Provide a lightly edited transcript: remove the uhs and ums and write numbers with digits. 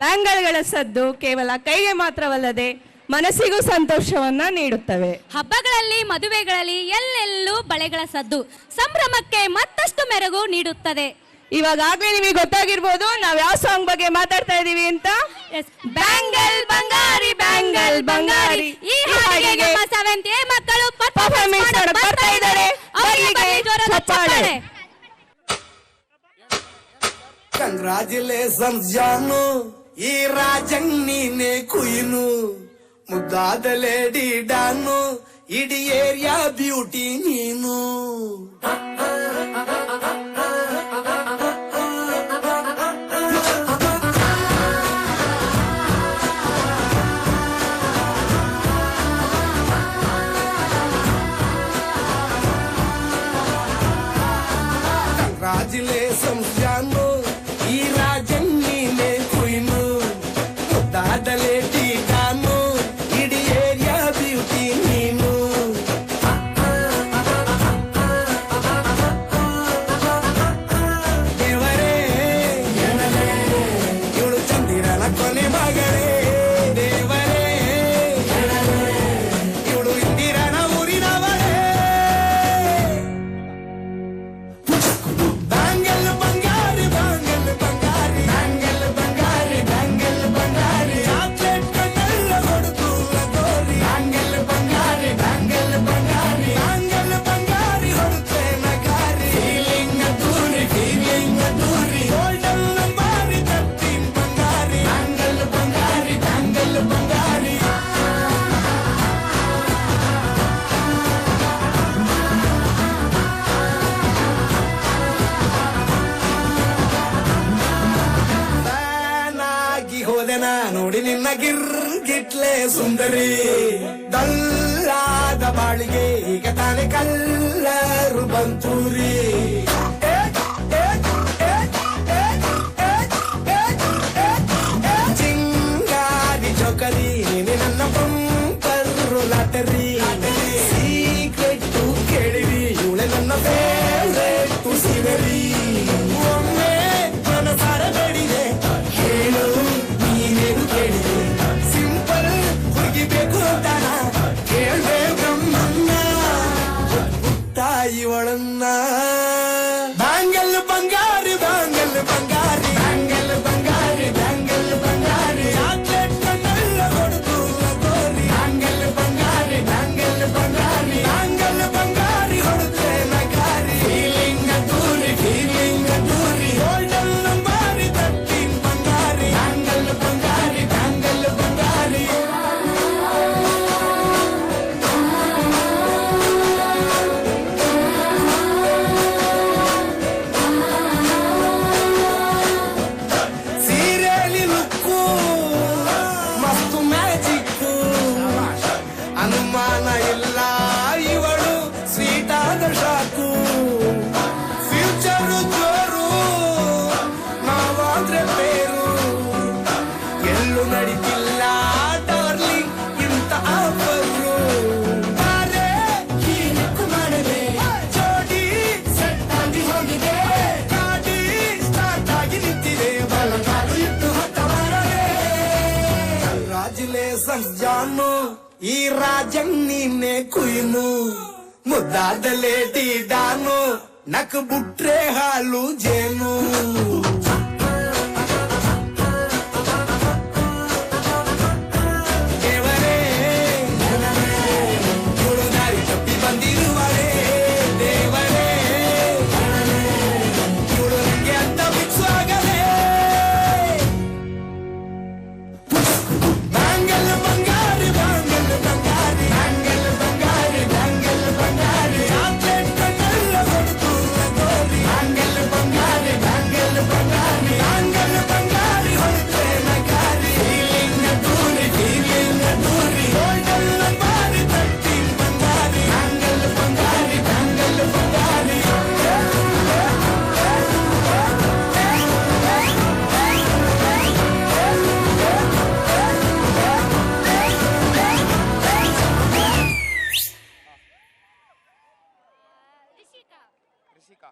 ಬ್ಯಾಂಗಲ್ಗಳ ಸದ್ದು ಕೇವಲ ಕೈಗೆ ಮಾತ್ರವಲ್ಲದೆ ಮನಸ್ಸಿಗೂ ಸಂತೋಷವನ್ನ ನೀಡುತ್ತವೆ. ಹಬ್ಬಗಳಲ್ಲಿ, ಮದುವೆಗಳಲ್ಲಿ ಎಲ್ಲೆಲ್ಲೂ ಬಳೆಗಳ ಸದ್ದು ಸಂಭ್ರಮಕ್ಕೆ ಮತ್ತಷ್ಟು ಮೆರುಗು ನೀಡುತ್ತದೆ. ಇವಾಗಲೇ ನಿಮಗೆ ಗೊತ್ತಾಗಿರ್ಬೋದು ನಾವು ಯಾವ ಸಾಂಗ್ ಬಗ್ಗೆ ಮಾತಾಡ್ತಾ ಇದೀವಿ ಅಂತ. ಬ್ಯಾಂಗಲ್ ಬಂಗಾರಿ ಬ್ಯಾಂಗಲ್ ಬಂಗಾರಿ, ಈ ಹಾಡಿಗೆ ನಮ್ಮ 7th A ಮಕ್ಕಳು ಪರ್ಫಾರ್ಮೆನ್ಸ್ ಮಾಡ್ತಾ ಇದ್ದಾರೆ. ಅವರಿಗೆ ಜೋರಾದ ಚಪ್ಪಾಳೆ. ಕಂಗ್ರಾಚುಲೇಷನ್ಸ್ ಜಾನು, ಈ ರಾಜಂಗ್ ನೀನೆ ಕುಯ್ನು, ಮುದ್ದಾದ ಲೇಡಿ ಡಾನು, ಇಡೀ ಏರಿಯಾ ಬ್ಯೂಟಿ ನೀನು. ಕಂಗ್ರಾಚುಲೇಷನ್ಸ್ ಜಾನು, ಈ ರಾಜಂಗ್ ನೀನೆ ಕುಯ್ನು, ಮುದ್ದಾದ ಲೇಡಿ ಡಾನು, ಇಡೀ ಏರಿಯಾ ಬ್ಯೂಟಿ ನೀನು. ದೇವರೇ ಇವಳು ಚಂದಿರನ ಕೊನೆ ಮಗಳೇ, ದೇವರೇ ಇವಳು ಇಂದಿರನ ಊರಿನವಳೇ. ಬ್ಯಾಂಗಲ್ ಬಂಗಾರಿ ಬ್ಯಾಂಗಲ್ ಬಂಗಾರಿ ಬ್ಯಾಂಗಲ್ ಬಂಗಾರಿ ಬ್ಯಾಂಗಲ್ ಬಂಗಾರಿ, ಚಾಕ್ಲೇಟ್ ಕಣ್ಣೆಲ್ಲ ಹೊಡೆದು ಗೋರಿ. ಬ್ಯಾಂಗಲ್ ಬಂಗಾರಿ ಬ್ಯಾಂಗಲ್ ಬಂಗಾರಿ ಬ್ಯಾಂಗಲ್ ಬಂಗಾರಿ ಹೊಡುತ್ತೆ ನಗಾರಿ. ಫೀಲಿಂಗ್ ದೂರಿ ಗೋಲ್ಡನ್ ನಂಬಾರಿ 13 ಬಂಗಾರಿ. ಬ್ಯಾಂಗಲ್ ಬಂಗಾರಿ ಬ್ಯಾಂಗಲ್ ಬಂಗಾರಿ. ನಾನಾಗಿ ಹೋದೆನ ನೋಡಿ ನಿನ್ನ ಗಿರ್ಗಿಟ್ಲೆ ಸುಂದರಿ, ದಲ್ಲಾದ ಬಾಳಿಗೆ ಈಗ ತಾನೆ ಕಲ್ಲರು ಬಂತೂರಿ. ಚಿಂಗಾರಿ ಚೌಕರಿ ನೀನೆ ನನ್ನ ಬಂಪರು ಲಾಟರಿ. ಸೀಕ್ರೆಟ್ ಕೇಳಿರಿ ಇವಳೆ ನನ್ನ ಫೇವ್ರೇಟ್ ಸಿಗರಿ. ಒಮ್ಮೆ ಮನಸಾರ ಬೇಡಿದೆ ಹೇಳು ನೀನೇನು ಕೇಳಿದೆ, ಸಿಂಪಲ್ ಹುಡುಗಿಬೇಕು ಅಂತಾನ ಕೇಳ್ದೆ ಬ್ರಹ್ಮನ್ನ ತಾಯಿವಳನ್ನ. ಬ್ಯಾಂಗಲ್ ಬಂಗಾರಿ ಬ್ಯಾಂಗಲ್ ಬಂಗಾರಿ ಬ್ಯಾಂಗಲ್ ಬಂಗಾರಿ ಬ್ಯಾಂಗಲ್ ಬಂಗಾರಿ, ಚಾಕ್ಲೇಟ್ ಕಣ್ಣೆಲ್ಲ ಹೊಡೆದು ಗೋರಿ. ಬ್ಯಾಂಗಲ್ ಬಂಗಾರಿ ಬ್ಯಾಂಗಲ್ ಬಂಗಾರಿ ಬ್ಯಾಂಗಲ್ ಬಂಗಾರಿ ಹೊಡೆದ್ರೆ ನಗಾರಿ. ಫೀಲಿಂಗ್ ದೂರಿ ಗೋಲ್ಡನ್ ನಂಬಾರಿ 13 ಬಂಗಾರಿ. ಬ್ಯಾಂಗಲ್ ಬಂಗಾರಿ ಬ್ಯಾಂಗಲ್ ಬಂಗಾರಿ. ಸೀರೆಲಿ ಲುಕ್ಕು ಮಸ್ತು ಮ್ಯಾಜಿಕ್ಕು, ಅನುಮಾನ ಇಲ್ಲ ಇವಳು ಸ್ವೀಟ್ ಆದ ಶಾಕು. ಫ್ಯೂಚರು ಜೋರು ನಾವಾದ್ರೆ ಬೇರು, ಎಲ್ಲೂ ನಡೀತಿಲ್ಲ ಡಾರ್ಲಿಂಗ್ ಇಂತ ಆಫರು. ಬಾರೆ ಹೀನಕ್ಕು ಮಾಡದೆ ಜೋಡಿ ಸೆಟ್ ಆಗಿ ಹೋಗಿದೆ, ಗಾಡಿ ಸ್ಟಾರ್ಟ್ ಆಗಿ ನಿಂತಿದೆ, ಬಲಗಾಲು ಇಟ್ಟು ಹತ್ತ ಬರದೆ. ಕಂಗ್ರಾಚುಲೇಷನ್ಸ್ ಜಾನು, ಈ ರಾಜಂಗ್ ನೀನೆ ಕುಯ್ನು, ಮುದ್ದಾದ ಲೇಡಿ ಡಾನು, ನಕ್ ಬುಟ್ರೆ ಹಾಲು ಜೇನು. ದೇವರೇ ಇವಳು ದಾರಿ ತಪ್ಪಿ ಬಂದಿರುವಳೇ, ದೇವರೇ ಇವಳು ನಂಗೆ ಅಂತ ಫಿಕ್ಸ್ ಆಗಲೇ. ಬ್ಯಾಂಗಲ್ ಬಂಗಾರಿ ಬ್ಯಾಂಗಲ್ ಬಂಗಾರಿ ಬ್ಯಾಂಗಲ್ ಬಂಗಾರಿ ಬ್ಯಾಂಗಲ್ ಬಂಗಾರಿ, ಚಾಕ್ಲೇಟ್ ಕಣ್ಣೆಲ್ಲ ಹೊಡೆದು ಗೋರಿ. ಬ್ಯಾಂಗಲ್ ಬಂಗಾರಿ ಬ್ಯಾಂಗಲ್ ಬಂಗಾರಿ ಬ್ಯಾಂಗಲ್ ಬಂಗಾರಿ ಹೊಡೆದ್ರೆ ನಗಾರಿ. ಫೀಲಿಂಗ್ ದೂರಿ ಗೋಲ್ಡನ್ ನಂಬಾರಿ 13 ಬಂಗಾರಿ. ಬ್ಯಾಂಗಲ್ ಬಂಗಾರಿ ಬ್ಯಾಂಗಲ್ ಬಂಗಾರಿ. ರಿಷಿಕಾ